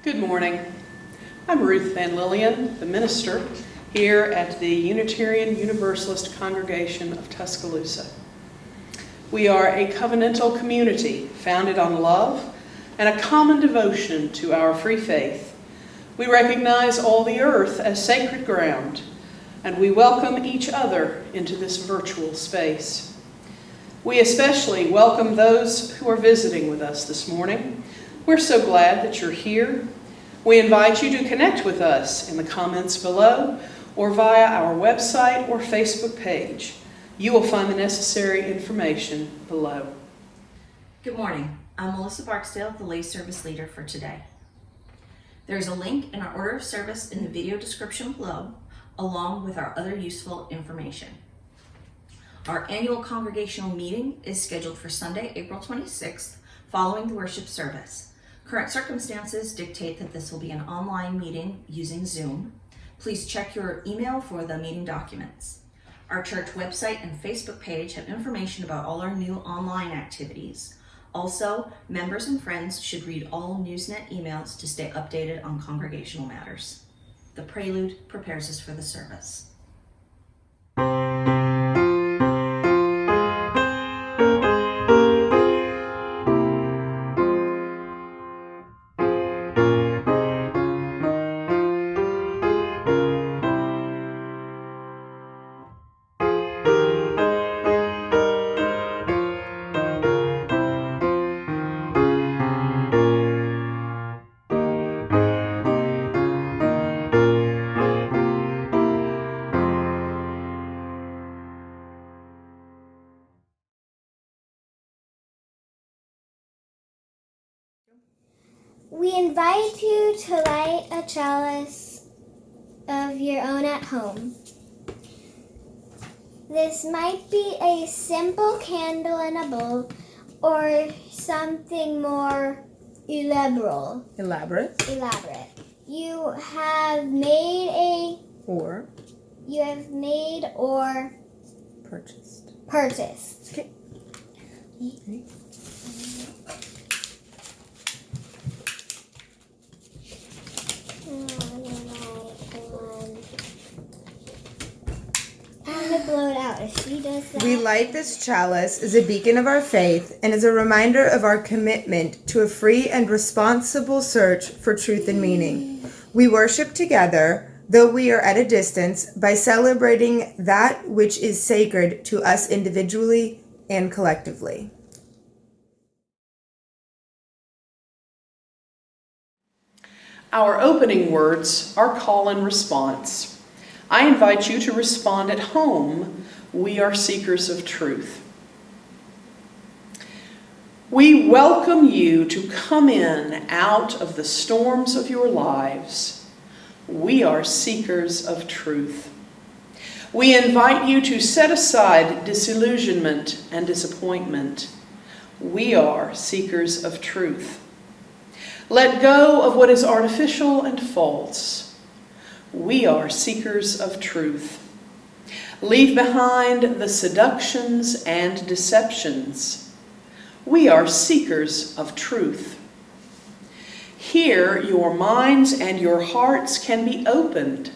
Good morning. I'm Ruth Van Lillian, the minister here at the Unitarian Universalist Congregation of Tuscaloosa. We are a covenantal community founded on love and a common devotion to our free faith. We recognize all the earth as sacred ground, and we welcome each other into this virtual space. We especially welcome those who are visiting with us this morning. We're so glad that you're here. We invite you to connect with us in the comments below or via our website or Facebook page. You will find the necessary information below. Good morning. I'm Melissa Barksdale, the lay service leader for today. There's a link in our order of service in the video description below, along with our other useful information. Our annual congregational meeting is scheduled for Sunday, April 26th, following the worship service. Current circumstances dictate that this will be an online meeting using Zoom. Please check your email for the meeting documents. Our church website and Facebook page have information about all our new online activities. Also, members and friends should read all Newsnet emails to stay updated on congregational matters. The prelude prepares us for the service. We invite you to light a chalice of your own at home. This might be a simple candle in a bowl or something more elaborate. You have made or purchased. Okay. I'm gonna blow it out if she does that. We light this chalice as a beacon of our faith and as a reminder of our commitment to a free and responsible search for truth and meaning. We worship together, though we are at a distance, by celebrating that which is sacred to us individually and collectively. Our opening words are call and response. I invite you to respond at home. We are seekers of truth. We welcome you to come in out of the storms of your lives. We are seekers of truth. We invite you to set aside disillusionment and disappointment. We are seekers of truth. Let go of what is artificial and false. We are seekers of truth. Leave behind the seductions and deceptions. We are seekers of truth. Here, your minds and your hearts can be opened.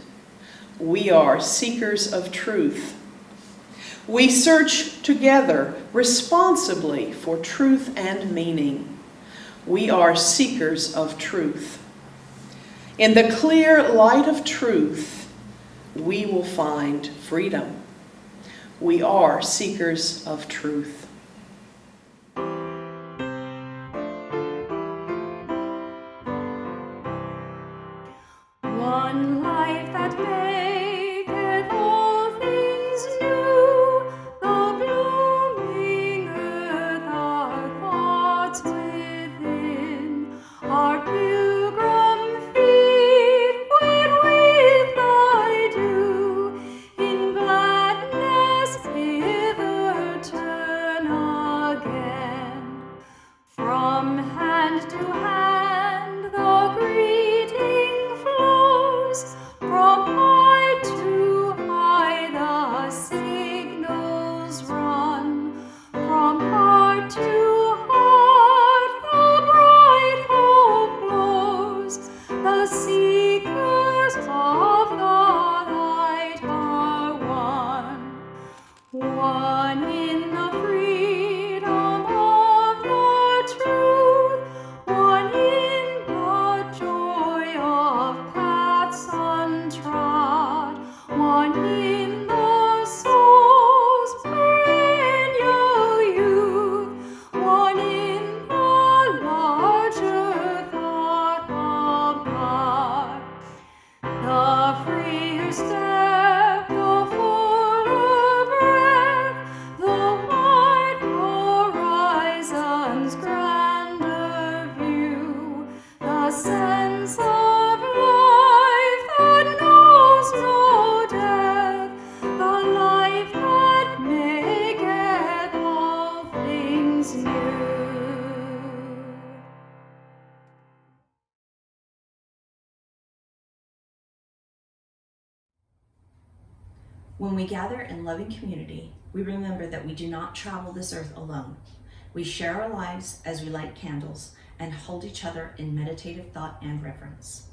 We are seekers of truth. We search together responsibly for truth and meaning. We are seekers of truth. In the clear light of truth, we will find freedom. We are seekers of truth. One life that maketh all things new, the blooming earth, our thoughts within, our pilgrim feet went with thy dew, in gladness hither turn When we gather in loving community, we remember that we do not travel this earth alone. We share our lives as we light candles and hold each other in meditative thought and reverence.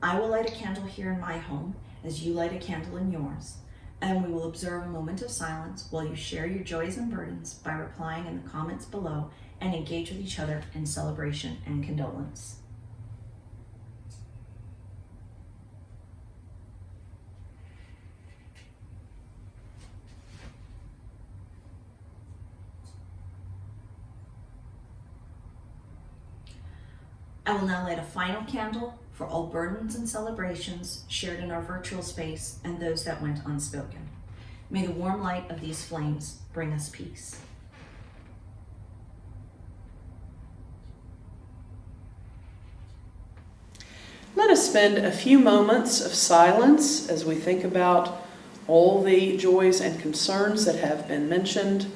I will light a candle here in my home as you light a candle in yours, and we will observe a moment of silence while you share your joys and burdens by replying in the comments below and engage with each other in celebration and condolence. I will now light a final candle for all burdens and celebrations shared in our virtual space and those that went unspoken. May the warm light of these flames bring us peace. Let us spend a few moments of silence as we think about all the joys and concerns that have been mentioned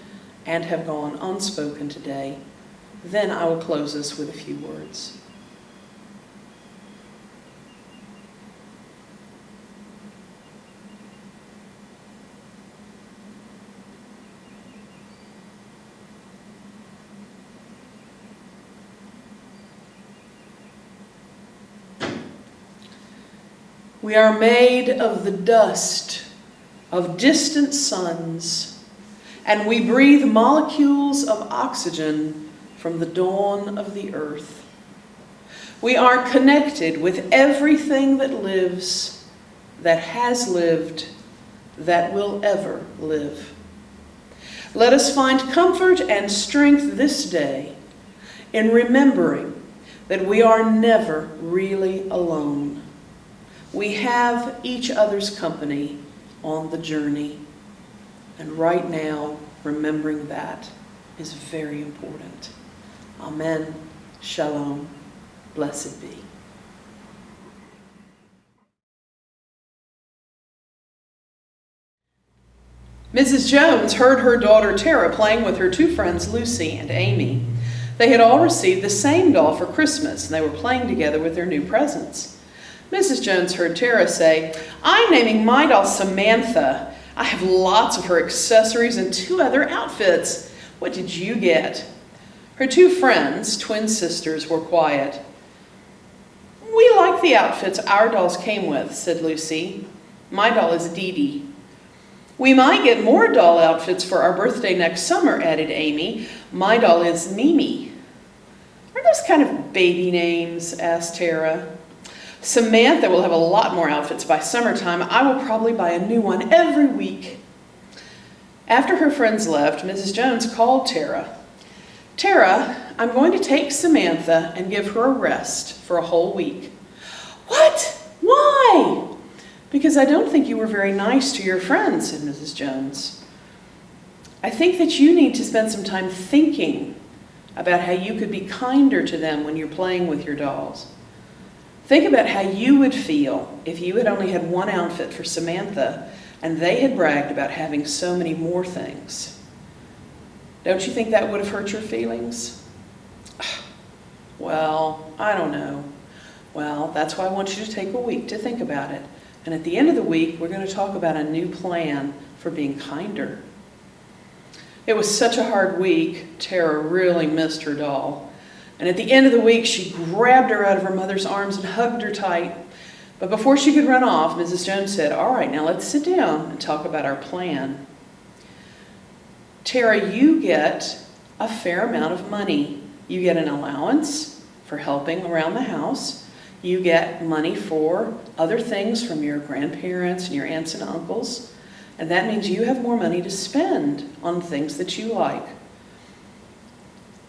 and have gone unspoken today. Then I will close us with a few words. We are made of the dust of distant suns, and we breathe molecules of oxygen from the dawn of the earth. We are connected with everything that lives, that has lived, that will ever live. Let us find comfort and strength this day in remembering that we are never really alone. We have each other's company on the journey, and right now, remembering that is very important. Amen. Shalom. Blessed be. Mrs. Jones heard her daughter Tara playing with her two friends Lucy and Amy. They had all received the same doll for Christmas, and they were playing together with their new presents. Mrs. Jones heard Tara say, "I'm naming my doll Samantha. I have lots of her accessories and 2 other outfits. What did you get?" Her two friends, twin sisters, were quiet. "We like the outfits our dolls came with," said Lucy. "My doll is Dee Dee." "We might get more doll outfits for our birthday next summer," added Amy. "My doll is Mimi." "Are those kind of baby names?" asked Tara. "Samantha will have a lot more outfits by summertime. I will probably buy a new one every week." After her friends left, Mrs. Jones called Tara. "Tara, I'm going to take Samantha and give her a rest for a whole week." "What? Why?" "Because I don't think you were very nice to your friends," said Mrs. Jones. "I think that you need to spend some time thinking about how you could be kinder to them when you're playing with your dolls. Think about how you would feel if you had only had one outfit for Samantha and they had bragged about having so many more things. Don't you think that would have hurt your feelings?" "Well, I don't know." "Well, that's why I want you to take a week to think about it. And at the end of the week, we're going to talk about a new plan for being kinder." It was such a hard week. Tara really missed her doll. And at the end of the week, she grabbed her out of her mother's arms and hugged her tight. But before she could run off, Mrs. Jones said, "All right, now let's sit down and talk about our plan. Tara, you get a fair amount of money. You get an allowance for helping around the house. You get money for other things from your grandparents and your aunts and uncles. And that means you have more money to spend on things that you like.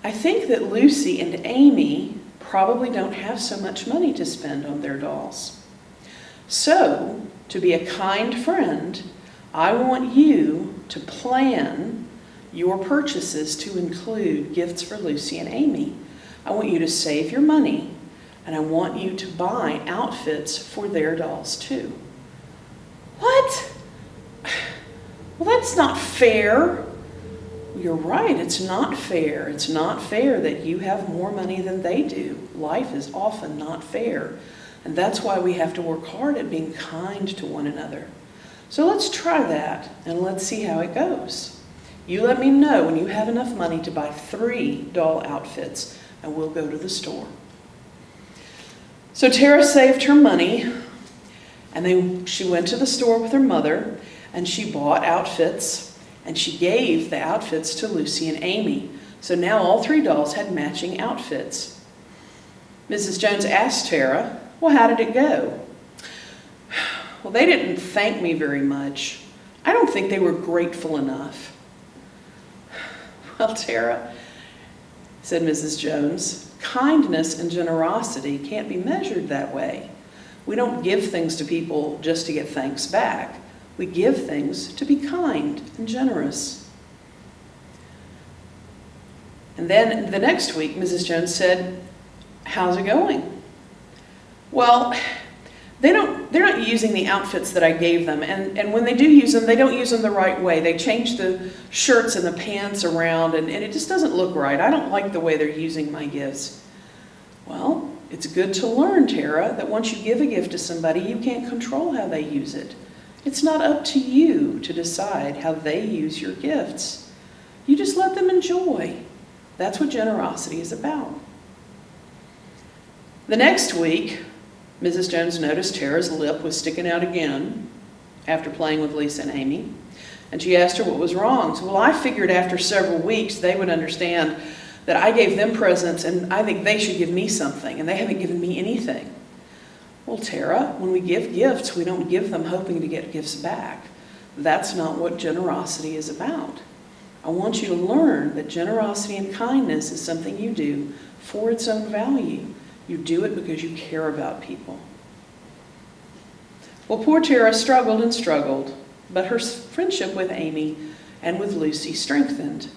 I think that Lucy and Amy probably don't have so much money to spend on their dolls. So, to be a kind friend, I want you to plan your purchases to include gifts for Lucy and Amy. I want you to save your money, and I want you to buy outfits for their dolls too." "What? Well, that's not fair." "You're right, it's not fair. It's not fair that you have more money than they do. Life is often not fair. And that's why we have to work hard at being kind to one another. So let's try that and let's see how it goes. You let me know when you have enough money to buy 3 doll outfits and we'll go to the store. So Tara saved her money and she went to the store with her mother and she bought outfits and she gave the outfits to Lucy and Amy. So now all 3 dolls had matching outfits. Mrs. Jones asked Tara, well, how did it go? Well, they didn't thank me very much. I don't think they were grateful enough. Well, Tara, said Mrs. Jones, kindness and generosity can't be measured that way. We don't give things to people just to get thanks back. We give things to be kind and generous. And then the next week, Mrs. Jones said, how's it going? Well, they're not using the outfits that I gave them, and when they do use them, they don't use them the right way. They change the shirts and the pants around, and it just doesn't look right. I don't like the way they're using my gifts. Well, it's good to learn, Tara, that once you give a gift to somebody, you can't control how they use it. It's not up to you to decide how they use your gifts. You just let them enjoy. That's what generosity is about. The next week, Mrs. Jones noticed Tara's lip was sticking out again after playing with Lisa and Amy, and she asked her what was wrong. So, well, I figured after several weeks they would understand that I gave them presents and I think they should give me something, and they haven't given me anything. Well, Tara, when we give gifts, we don't give them hoping to get gifts back. That's not what generosity is about. I want you to learn that generosity and kindness is something you do for its own value. You do it because you care about people. Well, poor Tara struggled and struggled, but her friendship with Amy and with Lucy strengthened.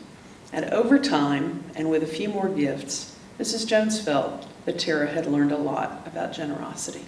And over time, and with a few more gifts, Mrs. Jones felt that Tara had learned a lot about generosity.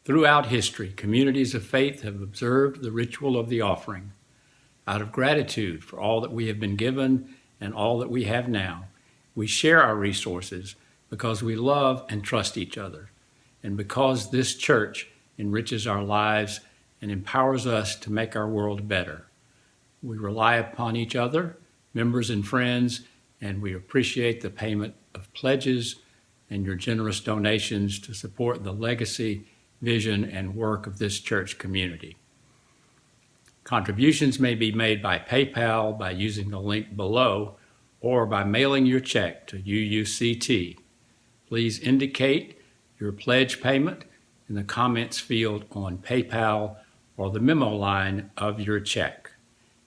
Throughout history, communities of faith have observed the ritual of the offering. Out of gratitude for all that we have been given and all that we have now, we share our resources because we love and trust each other, and because this church enriches our lives and empowers us to make our world better. We rely upon each other, members and friends, and we appreciate the payment of pledges and your generous donations to support the legacy, vision, and work of this church community. Contributions may be made by PayPal by using the link below or by mailing your check to UUCT. Please indicate your pledge payment in the comments field on PayPal or the memo line of your check.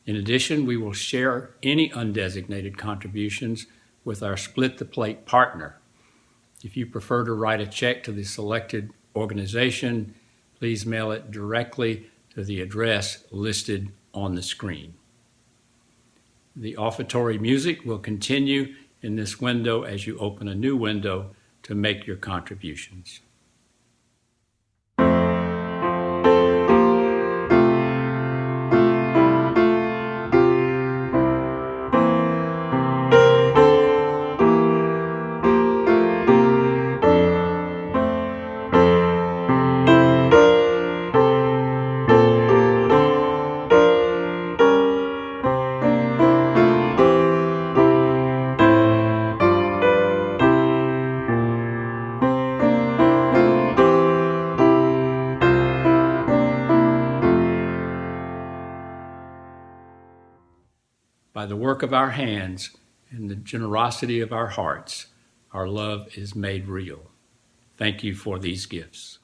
In addition, we will share any undesignated contributions with our Split the Plate partner. If you prefer to write a check to the selected organization, please mail it directly to the address listed on the screen. The offertory music will continue in this window as you open a new window to make your contributions. By the work of our hands and the generosity of our hearts, our love is made real. Thank you for these gifts.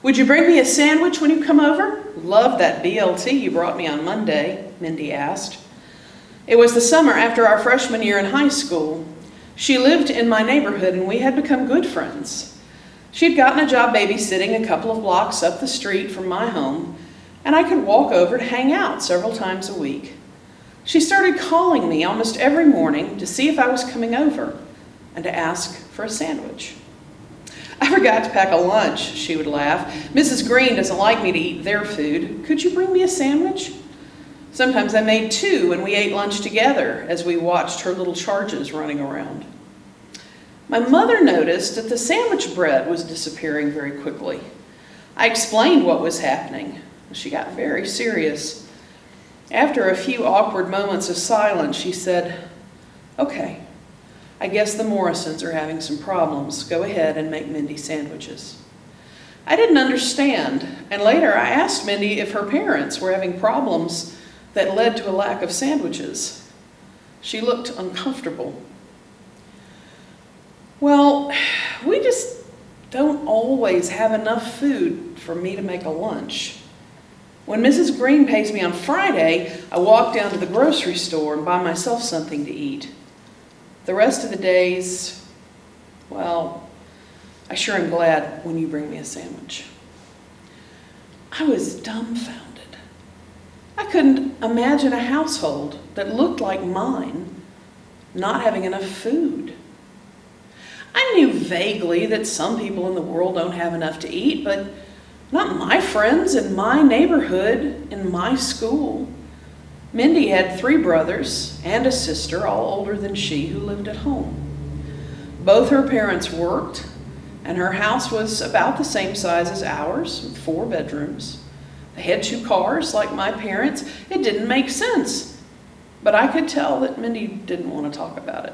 Would you bring me a sandwich when you come over? Loved that BLT you brought me on Monday, Mindy asked. It was the summer after our freshman year in high school. She lived in my neighborhood and we had become good friends. She'd gotten a job babysitting a couple of blocks up the street from my home, and I could walk over to hang out several times a week. She started calling me almost every morning to see if I was coming over and to ask for a sandwich. I forgot to pack a lunch, she would laugh. Mrs. Green doesn't like me to eat their food. Could you bring me a sandwich? Sometimes I made two and we ate lunch together as we watched her little charges running around. My mother noticed that the sandwich bread was disappearing very quickly. I explained what was happening. She got very serious. After a few awkward moments of silence, she said, "Okay, I guess the Morrisons are having some problems. Go ahead and make Mindy sandwiches." I didn't understand, and later I asked Mindy if her parents were having problems that led to a lack of sandwiches. She looked uncomfortable. Well, we just don't always have enough food for me to make a lunch. When Mrs. Green pays me on Friday, I walk down to the grocery store and buy myself something to eat. The rest of the days, well, I sure am glad when you bring me a sandwich. I was dumbfounded. I couldn't imagine a household that looked like mine not having enough food. I knew vaguely that some people in the world don't have enough to eat, but not my friends in my neighborhood, in my school. Mindy had 3 brothers and a sister, all older than she, who lived at home. Both her parents worked, and her house was about the same size as ours, with 4 bedrooms. They had 2 cars, like my parents. It didn't make sense, but I could tell that Mindy didn't want to talk about it.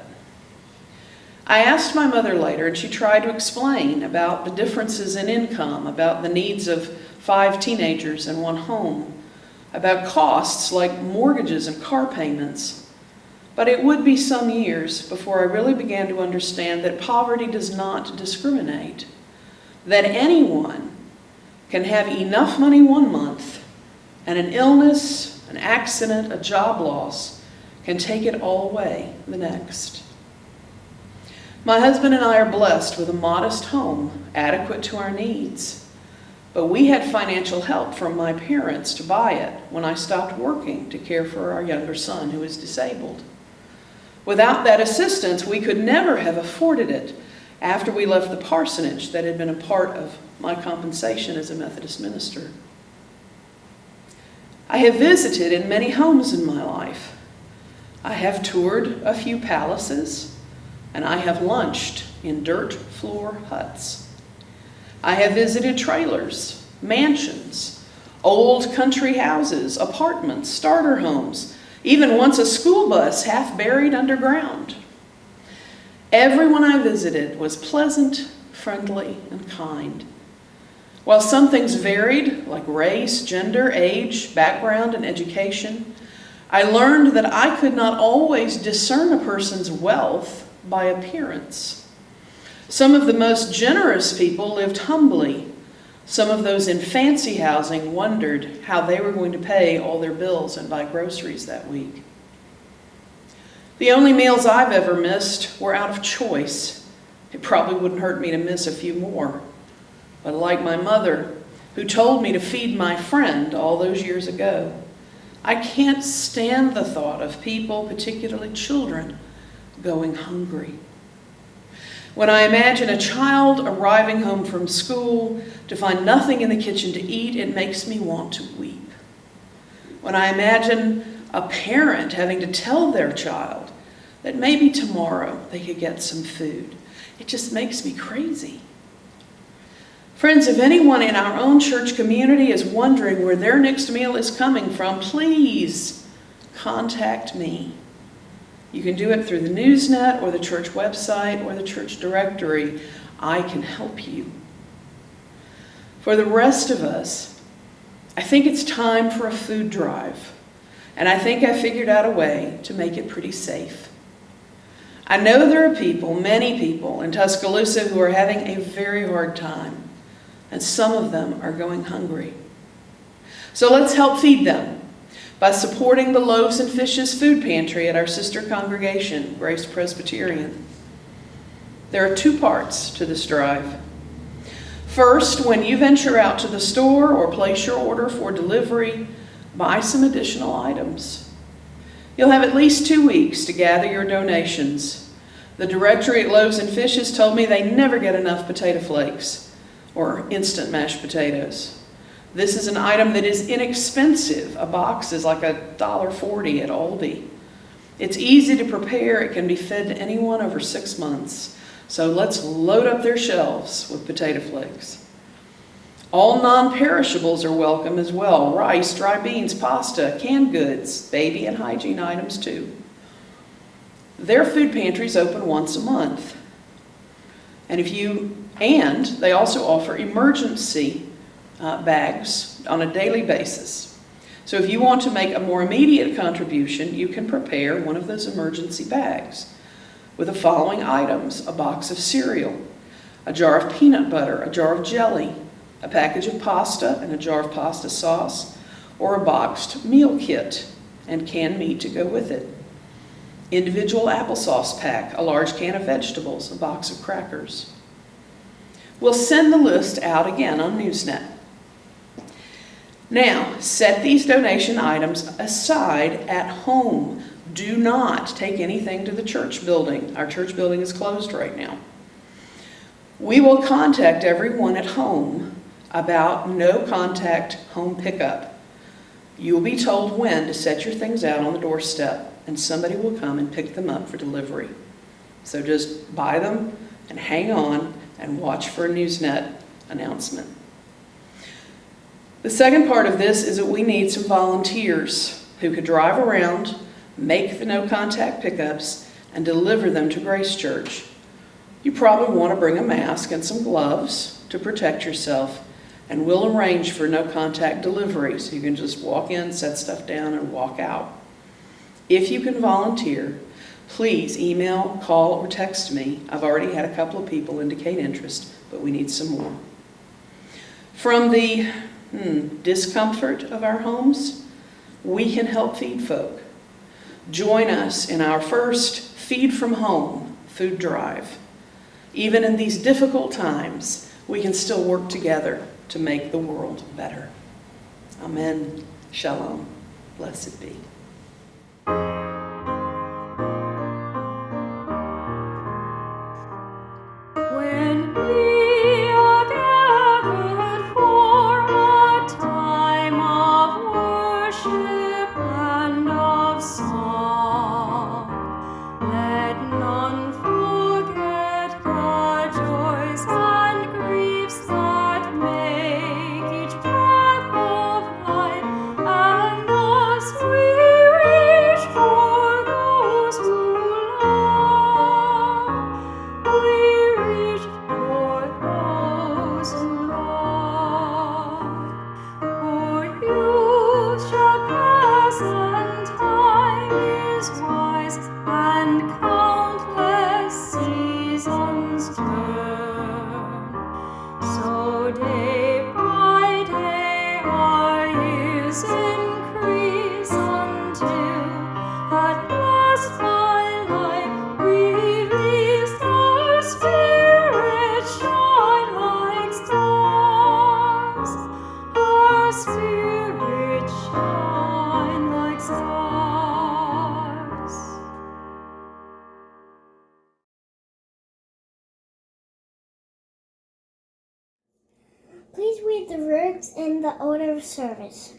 I asked my mother later, and she tried to explain about the differences in income, about the needs of 5 teenagers in one home, about costs like mortgages and car payments. But it would be some years before I really began to understand that poverty does not discriminate, that anyone can have enough money one month and an illness, an accident, a job loss can take it all away the next. My husband and I are blessed with a modest home, adequate to our needs. But we had financial help from my parents to buy it when I stopped working to care for our younger son who is disabled. Without that assistance, we could never have afforded it after we left the parsonage that had been a part of my compensation as a Methodist minister. I have visited in many homes in my life. I have toured a few palaces, and I have lunched in dirt floor huts. I have visited trailers, mansions, old country houses, apartments, starter homes, even once a school bus half buried underground. Everyone I visited was pleasant, friendly, and kind. While some things varied, like race, gender, age, background, and education, I learned that I could not always discern a person's wealth by appearance. Some of the most generous people lived humbly. Some of those in fancy housing wondered how they were going to pay all their bills and buy groceries that week. The only meals I've ever missed were out of choice. It probably wouldn't hurt me to miss a few more. But like my mother, who told me to feed my friend all those years ago, I can't stand the thought of people, particularly children, going hungry. When I imagine a child arriving home from school to find nothing in the kitchen to eat, it makes me want to weep. When I imagine a parent having to tell their child that maybe tomorrow they could get some food, it just makes me crazy. Friends, if anyone in our own church community is wondering where their next meal is coming from, please contact me. You can do it through the Newsnet or the church website or the church directory. I can help you. For the rest of us, I think it's time for a food drive. and I think I figured out a way to make it pretty safe. I know there are people, many people in Tuscaloosa who are having a very hard time, and some of them are going hungry. So let's help feed them by supporting the Loaves and Fishes food pantry at our sister congregation, Grace Presbyterian. There are two parts to this drive. First, when you venture out to the store or place your order for delivery, buy some additional items. You'll have at least 2 weeks to gather your donations. The directory at Loaves and Fishes told me they never get enough potato flakes or instant mashed potatoes. This is an item that is inexpensive. A box is like $1.40 at Aldi. It's easy to prepare. It can be fed to anyone over 6 months. So let's load up their shelves with potato flakes. All non-perishables are welcome as well. Rice, dry beans, pasta, canned goods, baby and hygiene items too. Their food pantries open once a month. And they also offer emergency bags on a daily basis. So if you want to make a more immediate contribution, you can prepare one of those emergency bags with the following items: a box of cereal, a jar of peanut butter, a jar of jelly, a package of pasta and a jar of pasta sauce, or a boxed meal kit and canned meat to go with it. Individual applesauce pack, a large can of vegetables, a box of crackers. We'll send the list out again on Newsnet. Now, set these donation items aside at home. Do not take anything to the church building. Our church building is closed right now. We will contact everyone at home about no contact home pickup. You will be told when to set your things out on the doorstep, and somebody will come and pick them up for delivery. So just buy them and hang on and watch for a Newsnet announcement. The second part of this is that we need some volunteers who could drive around, make the no-contact pickups, and deliver them to Grace Church. You probably want to bring a mask and some gloves to protect yourself, and we'll arrange for no-contact delivery so you can just walk in, set stuff down, and walk out. If you can volunteer, please email, call, or text me. I've already had a couple of people indicate interest, but we need some more. From the discomfort of our homes, we can help feed folk. Join us in our first Feed from Home food drive. Even in these difficult times, we can still work together to make the world better. Amen. Shalom. Blessed be. When we are gathered for a time of worship and of song, let none forget the joys and griefs that make each breath of life, and thus we reach for those who love. We reach for those who love. For youth shall pass and time is wise, and countless seasons turn. So day by day our years increase until at last by life reveals our spirits shine like stars. Our spirits shine like stars. Please read the words in the order of service.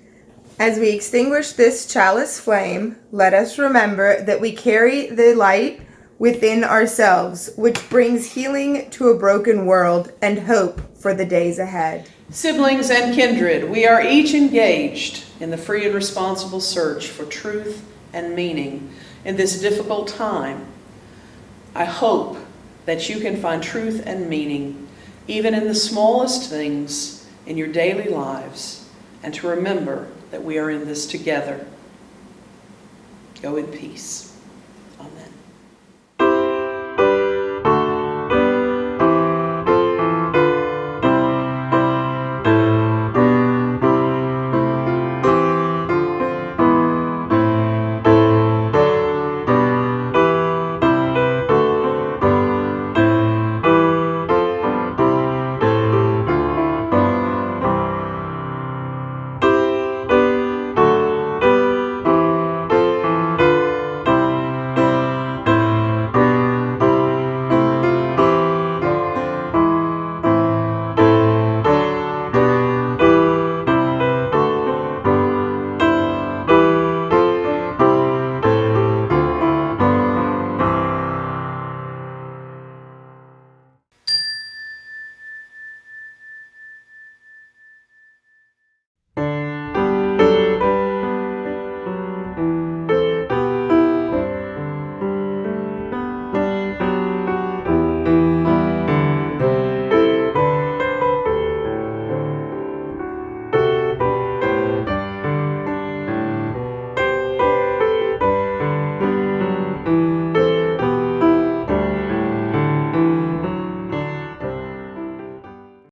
As we extinguish this chalice flame, let us remember that we carry the light within ourselves, which brings healing to a broken world and hope for the days ahead. Siblings and kindred, we are each engaged in the free and responsible search for truth and meaning in this difficult time. I hope that you can find truth and meaning even in the smallest things in your daily lives, and to remember that we are in this together. Go in peace.